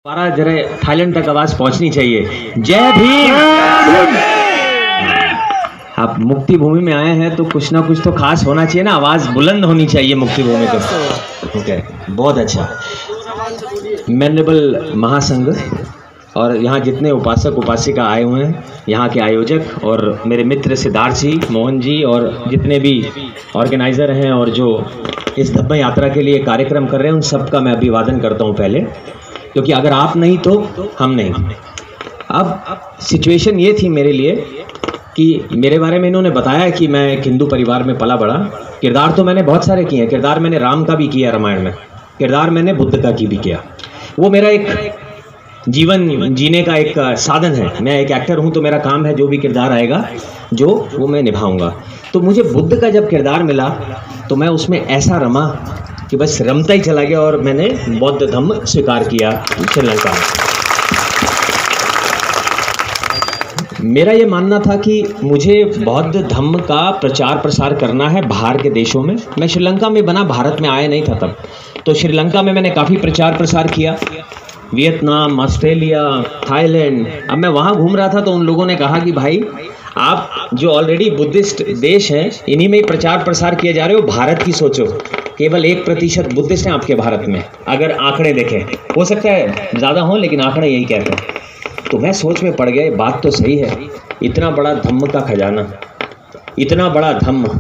हमारा जरा थाईलैंड तक आवाज पहुंचनी चाहिए। जय भीम। आप मुक्ति भूमि में आए हैं तो कुछ ना कुछ तो खास होना चाहिए ना, आवाज बुलंद होनी चाहिए मुक्ति भूमि को। ओके, बहुत अच्छा। मैनेबल महासंघ और यहाँ जितने उपासक उपासिका आए हुए हैं, यहाँ के आयोजक और मेरे मित्र सिद्धार्थ जी, मोहन जी और जितने भी ऑर्गेनाइज़र हैं और जो इस धम्म यात्रा के लिए कार्यक्रम कर रहे हैं, उन सबका मैं अभिवादन करता हूँ पहले, क्योंकि अगर आप नहीं तो हम नहीं। अब सिचुएशन ये थी मेरे लिए कि मेरे बारे में इन्होंने बताया कि मैं एक हिंदू परिवार में पला बड़ा। किरदार तो मैंने बहुत सारे किए हैं, किरदार मैंने राम का भी किया रामायण में, किरदार मैंने बुद्ध का की भी किया। वो मेरा एक जीवन जीने का एक साधन है। मैं एक एक्टर हूँ तो मेरा काम है जो भी किरदार आएगा जो वो मैं निभाऊंगा। तो मुझे बुद्ध का जब किरदार मिला तो मैं उसमें ऐसा रमा कि बस रमता ही चला गया और मैंने बौद्ध धम्म स्वीकार किया श्रीलंका में। मेरा ये मानना था कि मुझे बौद्ध धम्म का प्रचार प्रसार करना है बाहर के देशों में। मैं श्रीलंका में बना, भारत में आया नहीं था तब। तो श्रीलंका में मैंने काफ़ी प्रचार प्रसार किया, वियतनाम, ऑस्ट्रेलिया, थाईलैंड। अब मैं वहाँ घूम रहा था तो उन लोगों ने कहा कि भाई आप जो ऑलरेडी बुद्धिस्ट देश हैं, इन्हीं में ही प्रचार प्रसार किए जा रहे हो, भारत की सोचो। केवल 1% बुद्धिस्ट हैं आपके भारत में, अगर आंकड़े देखें। हो सकता है ज़्यादा हों लेकिन आंकड़े यही कहते हैं। तो मैं सोच में पड़ गया, बात तो सही है, इतना बड़ा धम्म का खजाना, इतना बड़ा धम्म,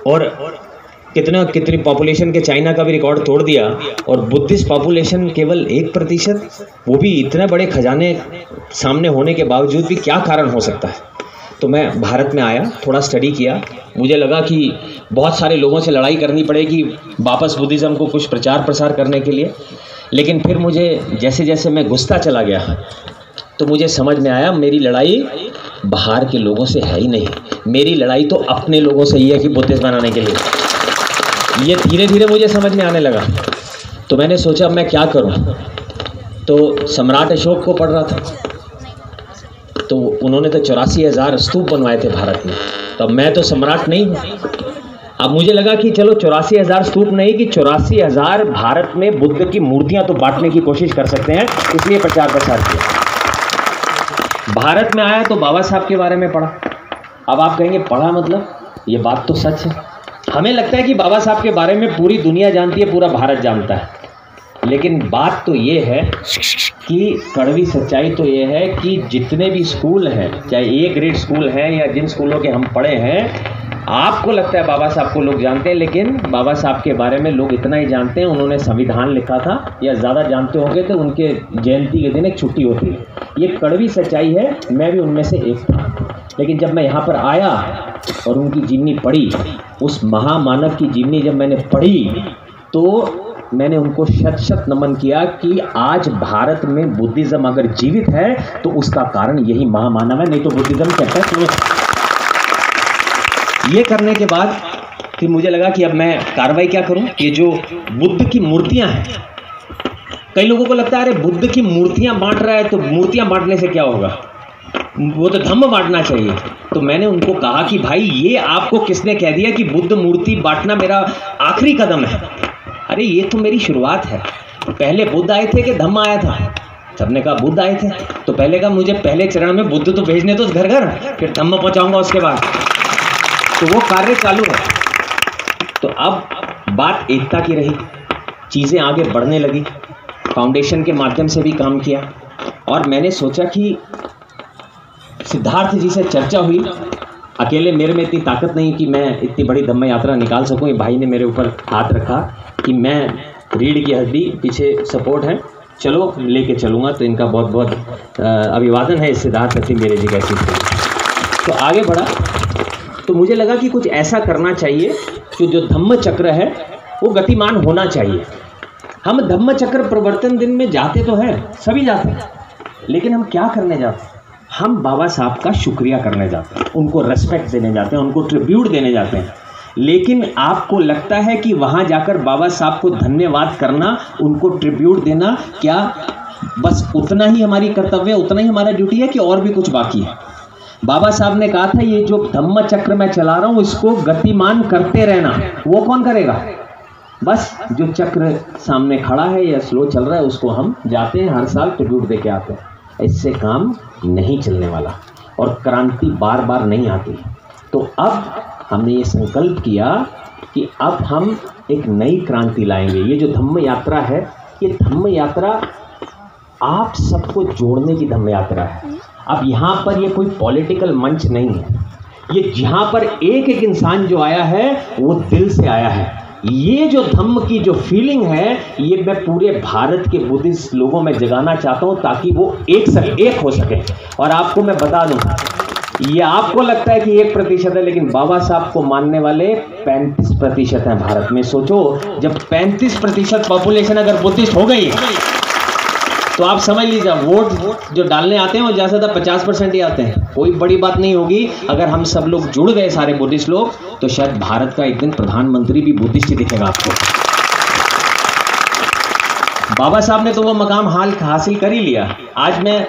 और कितनी पॉपुलेशन के चाइना का भी रिकॉर्ड तोड़ दिया, और बुद्धिस्ट पॉपुलेशन केवल 1%, वो भी इतने बड़े खजाने सामने होने के बावजूद भी क्या कारण हो सकता है। तो मैं भारत में आया, थोड़ा स्टडी किया। मुझे लगा कि बहुत सारे लोगों से लड़ाई करनी पड़ेगी वापस बुद्धिज़्म को कुछ प्रचार प्रसार करने के लिए, लेकिन फिर मुझे जैसे जैसे मैं घुसता चला गया तो मुझे समझ में आया मेरी लड़ाई बाहर के लोगों से है ही नहीं, मेरी लड़ाई तो अपने लोगों से ही है कि बुद्धिस्ट बनाने के लिए। ये धीरे धीरे मुझे समझ में आने लगा। तो मैंने सोचा मैं क्या करूं। तो सम्राट अशोक को पढ़ रहा था, तो उन्होंने तो 84,000 स्तूप बनवाए थे भारत में। तो अब मैं तो सम्राट नहीं हूँ। अब मुझे लगा कि चलो 84,000 स्तूप नहीं कि 84,000 भारत में बुद्ध की मूर्तियाँ तो बांटने की कोशिश कर सकते हैं, इसलिए प्रचार प्रसार किया। भारत में आया तो बाबा साहब के बारे में पढ़ा। अब आप कहेंगे पढ़ा मतलब, ये बात तो सच है। हमें लगता है कि बाबा साहब के बारे में पूरी दुनिया जानती है, पूरा भारत जानता है, लेकिन बात तो ये है कि कड़वी सच्चाई तो ये है कि जितने भी स्कूल हैं, चाहे A ग्रेड स्कूल हैं या जिन स्कूलों के हम पढ़े हैं, आपको लगता है बाबा साहब को लोग जानते हैं, लेकिन बाबा साहब के बारे में लोग इतना ही जानते हैं, उन्होंने संविधान लिखा था, या ज़्यादा जानते होंगे तो उनके जयंती के दिन एक छुट्टी होती है। ये कड़वी सच्चाई है, मैं भी उनमें से एक था। लेकिन जब मैं यहाँ पर आया और उनकी जीवनी पढ़ी, उस महामानव की जीवनी जब मैंने पढ़ी, तो मैंने उनको शत शत नमन किया कि आज भारत में बुद्धिज़्म अगर जीवित है तो उसका कारण यही महामानव है, नहीं तो बुद्धिज़्म कहता है। ये करने के बाद फिर मुझे लगा कि अब मैं कार्रवाई क्या करूं। ये जो बुद्ध की मूर्तियां हैं, कई लोगों को लगता है अरे बुद्ध की मूर्तियां बांट रहा है तो मूर्तियां बांटने से क्या होगा, वो तो धम्म बांटना चाहिए। तो मैंने उनको कहा कि भाई ये आपको किसने कह दिया कि बुद्ध मूर्ति बांटना मेरा आखिरी कदम है। अरे ये तो मेरी शुरुआत है। पहले बुद्ध आए थे कि धम्म आया था? सबने कहा बुद्ध आए थे। तो पहले कहा मुझे पहले चरण में बुद्ध तो भेजने तो घर घर, फिर धम्म पहुंचाऊंगा उसके बाद। तो वो कार्य चालू है। तो अब बात एकता की रही, चीज़ें आगे बढ़ने लगी, फाउंडेशन के माध्यम से भी काम किया, और मैंने सोचा कि सिद्धार्थ जी से चर्चा हुई। अकेले मेरे में इतनी ताकत नहीं कि मैं इतनी बड़ी धम्म यात्रा निकाल सकूं। ये भाई ने मेरे ऊपर हाथ रखा कि मैं रीढ़ की हड्डी, पीछे सपोर्ट है, चलो लेके चलूँगा। तो इनका बहुत बहुत अभिवादन है सिद्धार्थ जी मेरे जी कैसी। तो आगे बढ़ा तो मुझे लगा कि कुछ ऐसा करना चाहिए कि जो धम्म चक्र है वो गतिमान होना चाहिए। हम धम्म चक्र प्रवर्तन दिन में जाते तो हैं, सभी जाते हैं, लेकिन हम क्या करने जाते हैं? हम बाबा साहब का शुक्रिया करने जाते हैं, उनको रेस्पेक्ट देने जाते हैं, उनको ट्रिब्यूट देने जाते हैं। लेकिन आपको लगता है कि वहाँ जाकर बाबा साहब को धन्यवाद करना, उनको ट्रिब्यूट देना, क्या बस उतना ही हमारी कर्तव्य, उतना ही हमारा ड्यूटी है कि और भी कुछ बाकी है? बाबा साहब ने कहा था ये जो धम्म चक्र मैं चला रहा हूँ इसको गतिमान करते रहना। वो कौन करेगा? बस जो चक्र सामने खड़ा है या स्लो चल रहा है उसको हम जाते हैं हर साल ट्रिब्यूट दे के आते हैं। इससे काम नहीं चलने वाला और क्रांति बार बार नहीं आती। तो अब हमने ये संकल्प किया कि अब हम एक नई क्रांति लाएंगे। ये जो धम्म यात्रा है, ये धम्म यात्रा आप सबको जोड़ने की धम्म यात्रा है। अब यहाँ पर ये कोई पॉलिटिकल मंच नहीं है। ये जहाँ पर एक एक इंसान जो आया है वो दिल से आया है। ये जो धम्म की जो फीलिंग है ये मैं पूरे भारत के बुद्धिस्ट लोगों में जगाना चाहता हूँ ताकि वो एक हो सके। और आपको मैं बता दूँ, ये आपको लगता है कि 1% है, लेकिन बाबा साहब को मानने वाले 35% हैं भारत में। सोचो, जब 35% पॉपुलेशन अगर बुद्धिस्ट हो गई तो आप समझ लीजिए वोट जो डालने आते हैं वो ज़्यादा से ज़्यादा 50% ही आते हैं। कोई बड़ी बात नहीं होगी। अगर हम सब लोग जुड़ गए सारे बुद्धिस्ट लोग तो शायद भारत का एक दिन प्रधानमंत्री भी बुद्धिस्ट ही दिखेगा आपको। बाबा साहब ने तो वो मकाम हासिल कर ही लिया। आज मैं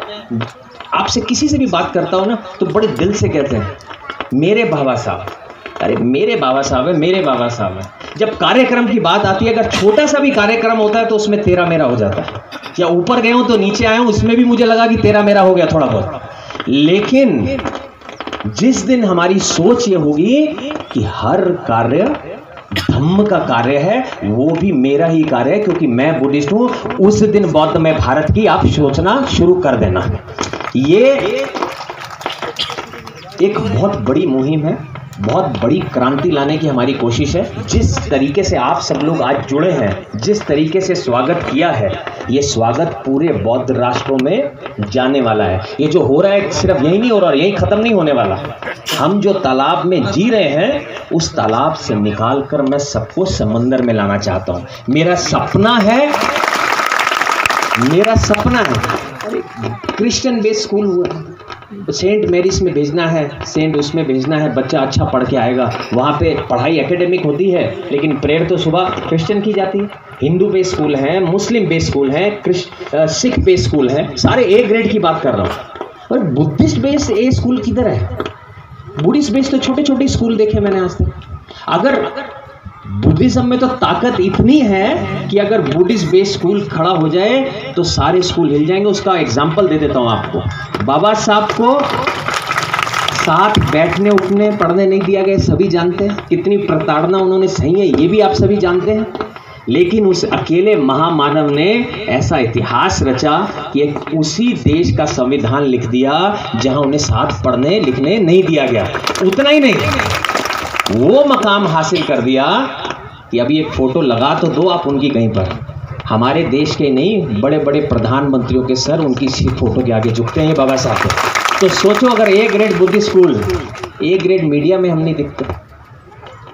आपसे किसी से भी बात करता हूँ ना तो बड़े दिल से कहते हैं मेरे बाबा साहब। अरे मेरे बाबा साहब है, मेरे बाबा साहब है। जब कार्यक्रम की बात आती है, अगर छोटा सा भी कार्यक्रम होता है तो उसमें तेरा मेरा हो जाता है। या ऊपर गए हूं तो नीचे आया हूं, उसमें भी मुझे लगा कि तेरा मेरा हो गया थोड़ा बहुत। लेकिन जिस दिन हमारी सोच ये होगी कि हर कार्य धम्म का कार्य है, वो भी मेरा ही कार्य है क्योंकि मैं बुद्धिस्ट हूं, उस दिन बौद्ध में भारत की आप सोचना शुरू कर देना। ये एक बहुत बड़ी मुहिम है, बहुत बड़ी क्रांति लाने की हमारी कोशिश है। जिस तरीके से आप सब लोग आज जुड़े हैं, जिस तरीके से स्वागत किया है, ये स्वागत पूरे बौद्ध राष्ट्रों में जाने वाला है। ये जो हो रहा है सिर्फ यही नहीं हो रहा, यही खत्म नहीं होने वाला। हम जो तालाब में जी रहे हैं उस तालाब से निकाल कर मैं सबको समंदर में लाना चाहता हूँ। मेरा सपना है क्रिश्चियन बेस्ड स्कूल हुआ, सेंट मैरीज में भेजना है, सेंट उसमें भेजना है, बच्चा अच्छा पढ़ के आएगा। वहाँ पे पढ़ाई एकेडमिक होती है लेकिन प्रेयर तो सुबह क्रिश्चियन की जाती है। हिंदू बेस्ड स्कूल हैं, मुस्लिम बेस्ड स्कूल हैं, सिख बेस्ड स्कूल हैं, सारे ए ग्रेड की बात कर रहा हूँ। और बुद्धिस्ट बेस्ड ए स्कूल किधर है? बुद्धिस्ट बेस्ड तो छोटे छोटे स्कूल देखे मैंने आज तक। अगर बुद्धिज्म में तो ताकत इतनी है कि अगर बुद्धिस्ट बेस्ड स्कूल खड़ा हो जाए तो सारे स्कूल हिल जाएंगे। उसका एग्जाम्पल दे देता हूँ आपको। बाबा साहब को साथ बैठने उठने पढ़ने नहीं दिया गया, सभी जानते हैं। कितनी प्रताड़ना उन्होंने सही है ये भी आप सभी जानते हैं। लेकिन उस अकेले महामानव ने ऐसा इतिहास रचा कि एक उसी देश का संविधान लिख दिया जहां उन्हें साथ पढ़ने लिखने नहीं दिया गया। उतना ही नहीं, वो मकाम हासिल कर दिया कि अभी एक फोटो लगा तो दो आप उनकी कहीं पर। हमारे देश के नहीं, बड़े बड़े प्रधानमंत्रियों के सर उनकी फोटो के आगे झुकते हैं बाबा साहब को। तो सोचो अगर A grade Buddhist school, A grade media में हम नहीं दिखते।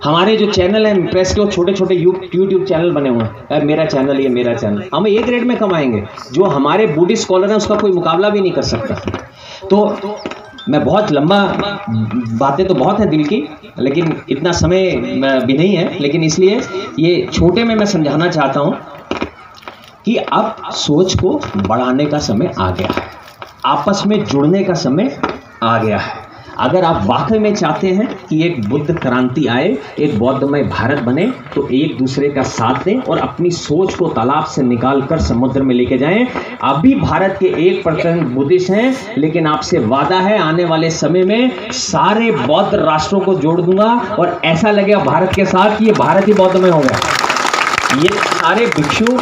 हमारे जो चैनल हैं प्रेस के, वो छोटे छोटे यूट्यूब चैनल बने हुए हैं, मेरा चैनल, ये मेरा चैनल, हम ए ग्रेड में कमाएंगे। जो हमारे बुद्धिस्ट स्कॉलर हैं उसका कोई मुकाबला भी नहीं कर सकता। तो मैं बहुत लंबा, बातें तो बहुत हैं दिल की, लेकिन इतना समय भी नहीं है। लेकिन इसलिए ये छोटे में मैं समझाना चाहता हूँ कि अब सोच को बढ़ाने का समय आ गया है, आपस में जुड़ने का समय आ गया है। अगर आप वाकई में चाहते हैं कि एक बुद्ध क्रांति आए, एक बौद्धमय भारत बने, तो एक दूसरे का साथ दें और अपनी सोच को तालाब से निकालकर समुद्र में लेके जाएं। अभी भारत के 1% बुद्धिस्ट हैं, लेकिन आपसे वादा है आने वाले समय में सारे बौद्ध राष्ट्रों को जोड़ दूंगा और ऐसा लगेगा भारत के साथ कि ये भारत ही बौद्धमय हो गया। ये सारे भिक्षु,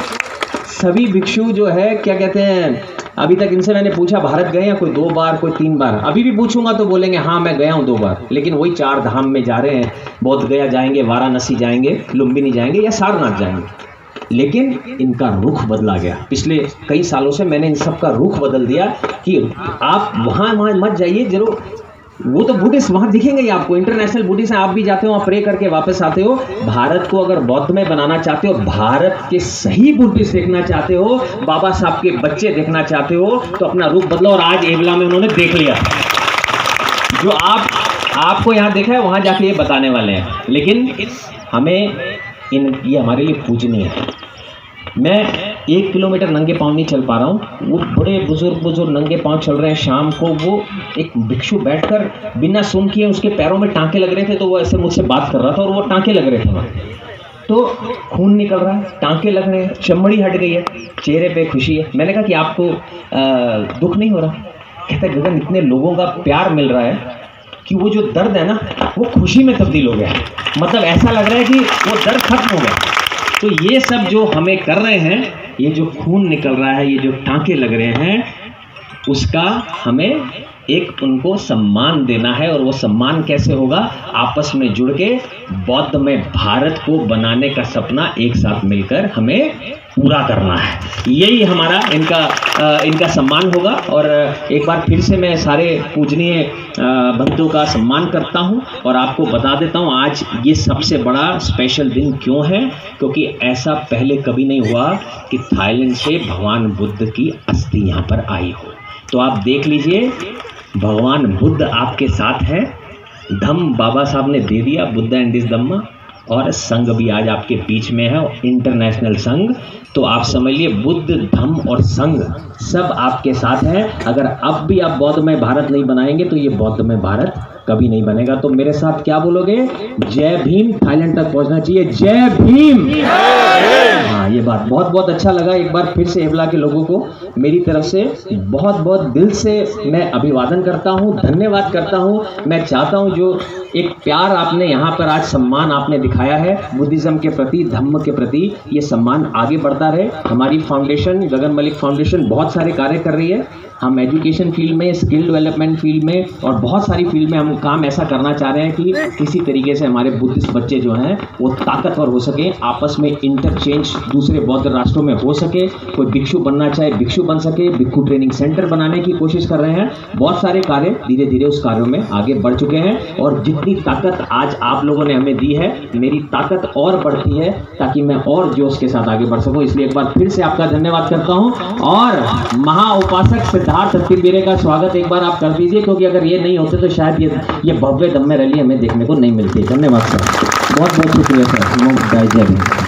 सभी भिक्षु जो है, क्या कहते हैं, अभी तक इनसे मैंने पूछा भारत गए हैं कोई 2 बार, कोई 3 बार। अभी भी पूछूंगा तो बोलेंगे हाँ मैं गया हूँ 2 बार। लेकिन वही 4 धाम में जा रहे हैं, बोध गया जाएंगे, वाराणसी जाएंगे, लुम्बिनी जाएंगे या सारनाथ जाएंगे। लेकिन इनका रुख बदला गया। पिछले कई सालों से मैंने इन सब का रुख बदल दिया कि आप वहाँ मत जाइए। जरूर वो तो बुद्धिस्ट वहाँ दिखेंगे ही आपको, इंटरनेशनल बुद्धिस्ट हैं, आप भी जाते हो, आप प्रे करके वापस आते हो। भारत को अगर बौद्ध में बनाना चाहते हो, भारत के सही बुद्धिस्ट देखना चाहते हो, बाबा साहब के बच्चे देखना चाहते हो, तो अपना रुख बदलो। और आज एवला में उन्होंने देख लिया, जो आपको यहाँ देखा है वहाँ जाके ये बताने वाले हैं। लेकिन हमें ये हमारे लिए पूजनीय है। मैं 1 किलोमीटर नंगे पाँव नहीं चल पा रहा हूँ, वो बड़े बुजुर्ग नंगे पाँव चल रहे हैं। शाम को वो एक भिक्षु बैठकर बिना सुन किए उसके पैरों में टाँके लग रहे थे, तो वो ऐसे मुझसे बात कर रहा था और वो टाँके लग रहे थे वहाँ। तो खून निकल रहा है, टांके लग रहे हैं, चमड़ी हट गई है, चेहरे पे खुशी है। मैंने कहा कि आपको दुख नहीं हो रहा? कहता है गगन इतने लोगों का प्यार मिल रहा है कि वो जो दर्द है ना वो खुशी में तब्दील हो गया। मतलब ऐसा लग रहा है कि वो दर्द खत्म हो गया। तो ये सब जो हमें कर रहे हैं, ये जो खून निकल रहा है, ये जो टांके लग रहे हैं, उसका हमें एक उनको सम्मान देना है। और वो सम्मान कैसे होगा? आपस में जुड़ के बौद्ध में भारत को बनाने का सपना एक साथ मिलकर हमें पूरा करना है। यही हमारा इनका सम्मान होगा। और एक बार फिर से मैं सारे पूजनीय भक्तों का सम्मान करता हूं और आपको बता देता हूं आज ये सबसे बड़ा स्पेशल दिन क्यों है, क्योंकि ऐसा पहले कभी नहीं हुआ कि थाईलैंड से भगवान बुद्ध की अस्थि यहाँ पर आई हो। तो आप देख लीजिए, भगवान बुद्ध आपके साथ है, धम्म बाबा साहब ने दे दिया, बुद्ध एंड इस धम्मा, और संघ भी आज आपके बीच में है, इंटरनेशनल संघ। तो आप समझ लिए बुद्ध, धम्म और संघ सब आपके साथ है। अगर अब भी आप बौद्ध में भारत नहीं बनाएंगे तो ये बौद्ध में भारत कभी नहीं बनेगा। तो मेरे साथ क्या बोलोगे? जय भीम। थाईलैंड तक पहुंचना चाहिए, जय भीम। हाँ, ये बात बहुत बहुत अच्छा लगा। एक बार फिर से एवला के लोगों को मेरी तरफ से बहुत बहुत दिल से मैं अभिवादन करता हूँ, धन्यवाद करता हूँ। मैं चाहता हूँ जो एक प्यार आपने यहाँ पर आज सम्मान आपने दिखाया है बुद्धिज्म के प्रति, धम्म के प्रति, ये सम्मान आगे बढ़ता रहे। हमारी फाउंडेशन, गगन मलिक फाउंडेशन, बहुत सारे कार्य कर रही है। हम एजुकेशन फील्ड में, स्किल डेवलपमेंट फील्ड में और बहुत सारी फील्ड में हम काम ऐसा करना चाह रहे हैं कि किसी तरीके से हमारे बुद्धिस्ट बच्चे जो हैं वो ताकतवर हो सके, आपस में इंटरचेंज दूसरे बौद्ध राष्ट्रों में हो सके। कोई भिक्षु बनना चाहे भिक्षु बन सके, भिक्षु ट्रेनिंग सेंटर बनाने की कोशिश कर रहे हैं। बहुत सारे कार्य धीरे धीरे उस कार्यों में आगे बढ़ चुके हैं और जितनी ताकत आज आप लोगों ने हमें दी है, मेरी ताकत और बढ़ती है ताकि मैं और जोश के साथ आगे बढ़ सकूं। इसलिए एक बार फिर से आपका धन्यवाद करता हूं और महाउपासक सिद्धार्थ अत्तिबेरे का स्वागत एक बार आप कर दीजिए, क्योंकि अगर ये नहीं होते तो शायद ये भव्य दम्मे रैली हमें देखने को नहीं मिलती। धन्यवाद सर, बहुत बहुत शुक्रिया सर। जय भीम।